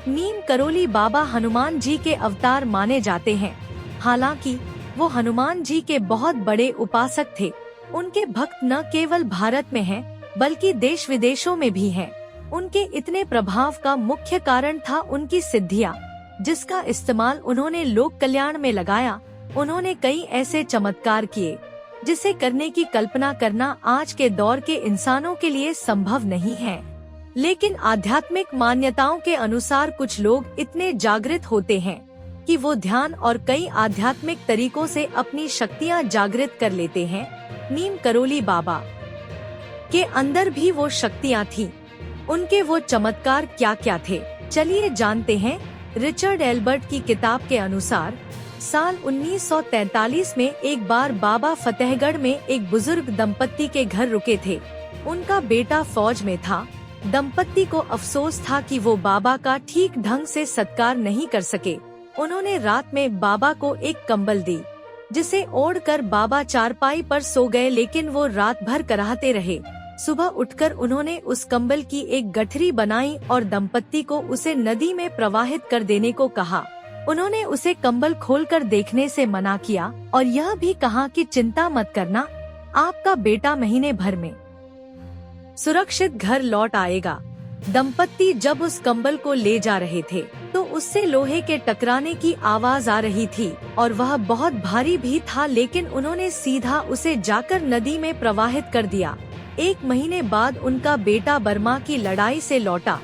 नीम करोली बाबा हनुमान जी के अवतार माने जाते हैं। हालांकि वो हनुमान जी के बहुत बड़े उपासक थे। उनके भक्त न केवल भारत में हैं, बल्कि देश विदेशों में भी हैं। उनके इतने प्रभाव का मुख्य कारण था उनकी सिद्धियां, जिसका इस्तेमाल उन्होंने लोक कल्याण में लगाया। उन्होंने कई ऐसे चमत्कार किए जिसे करने की कल्पना करना आज के दौर के इंसानों के लिए संभव नहीं है। लेकिन आध्यात्मिक मान्यताओं के अनुसार कुछ लोग इतने जागृत होते हैं कि वो ध्यान और कई आध्यात्मिक तरीकों से अपनी शक्तियां जागृत कर लेते हैं। नीम करोली बाबा के अंदर भी वो शक्तियां थीं। उनके वो चमत्कार क्या क्या थे, चलिए जानते हैं। रिचर्ड एल्बर्ट की किताब के अनुसार साल 1943 में एक बार बाबा फतेहगढ़ में एक बुजुर्ग दंपत्ति के घर रुके थे। उनका बेटा फौज में था। दंपत्ति को अफसोस था कि वो बाबा का ठीक ढंग से सत्कार नहीं कर सके। उन्होंने रात में बाबा को एक कंबल दी, जिसे ओढ़कर बाबा चारपाई पर सो गए, लेकिन वो रात भर कराहते रहे। सुबह उठकर उन्होंने उस कंबल की एक गठरी बनाई और दंपत्ति को उसे नदी में प्रवाहित कर देने को कहा। उन्होंने उसे कंबल खोलकर देखने से मना किया और यह भी कहा कि चिंता मत करना, आपका बेटा महीने भर में सुरक्षित घर लौट आएगा। दंपत्ति जब उस कंबल को ले जा रहे थे तो उससे लोहे के टकराने की आवाज आ रही थी और वह बहुत भारी भी था, लेकिन उन्होंने सीधा उसे जाकर नदी में प्रवाहित कर दिया। 1 महीने बाद उनका बेटा बर्मा की लड़ाई से लौटा,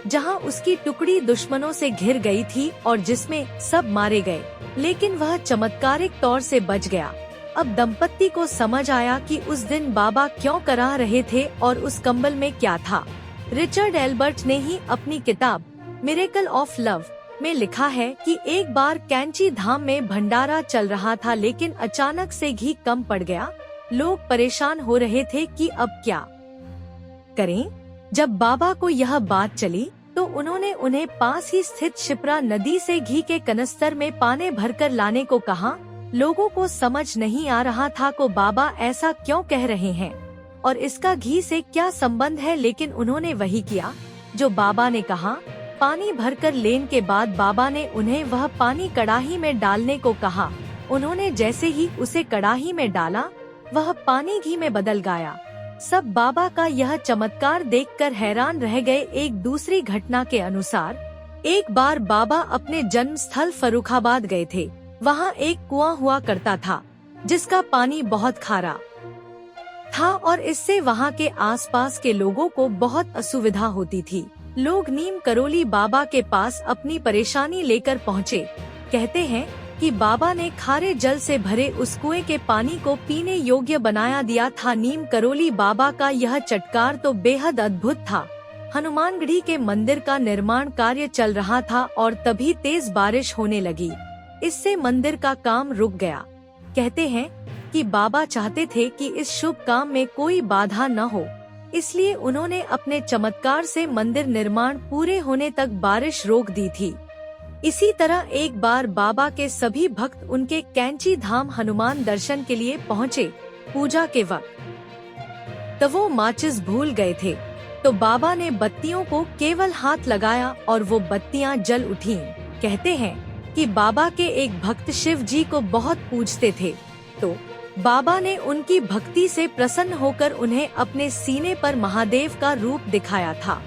जहां उसकी टुकड़ी दुश्मनों से घिर गई थी और जिसमें सब मारे गए, लेकिन वह चमत्कारिक तौर से बच गया। अब दंपत्ति को समझ आया कि उस दिन बाबा क्यों कराह रहे थे और उस कंबल में क्या था। रिचर्ड एल्बर्ट ने ही अपनी किताब मिरेकल ऑफ लव में लिखा है कि एक बार कैंची धाम में भंडारा चल रहा था, लेकिन अचानक से घी कम पड़ गया। लोग परेशान हो रहे थे कि अब क्या करें। जब बाबा को यह बात चली तो उन्होंने उन्हें पास ही स्थित शिप्रा नदी से घी के कनस्तर में पानी भरकर लाने को कहा। लोगों को समझ नहीं आ रहा था को बाबा ऐसा क्यों कह रहे हैं और इसका घी से क्या संबंध है, लेकिन उन्होंने वही किया जो बाबा ने कहा। पानी भरकर लेने के बाद बाबा ने उन्हें वह पानी कड़ाही में डालने को कहा। उन्होंने जैसे ही उसे कड़ाही में डाला, वह पानी घी में बदल गया। सब बाबा का यह चमत्कार देखकर हैरान रह गए। एक दूसरी घटना के अनुसार एक बार बाबा अपने जन्म स्थल फर्रुखाबाद गए थे। वहाँ एक कुआं हुआ करता था जिसका पानी बहुत खारा था और इससे वहाँ के आसपास के लोगों को बहुत असुविधा होती थी। लोग नीम करोली बाबा के पास अपनी परेशानी लेकर पहुँचे। कहते हैं कि बाबा ने खारे जल से भरे उस कुएं के पानी को पीने योग्य बनाया दिया था। नीम करोली बाबा का यह चटकार तो बेहद अद्भुत था। हनुमानगढ़ी के मंदिर का निर्माण कार्य चल रहा था और तभी तेज बारिश होने लगी। इससे मंदिर का काम रुक गया। कहते हैं कि बाबा चाहते थे कि इस शुभ काम में कोई बाधा न हो, इसलिए उन्होंने अपने चमत्कार से मंदिर निर्माण पूरे होने तक बारिश रोक दी थी। इसी तरह एक बार बाबा के सभी भक्त उनके कैंची धाम हनुमान दर्शन के लिए पहुँचे। पूजा के वक्त तो वो माचिस भूल गए थे, तो बाबा ने बत्तियों को केवल हाथ लगाया और वो बत्तियां जल उठीं। कहते हैं कि बाबा के एक भक्त शिव जी को बहुत पूजते थे, तो बाबा ने उनकी भक्ति से प्रसन्न होकर उन्हें अपने सीने पर महादेव का रूप दिखाया था।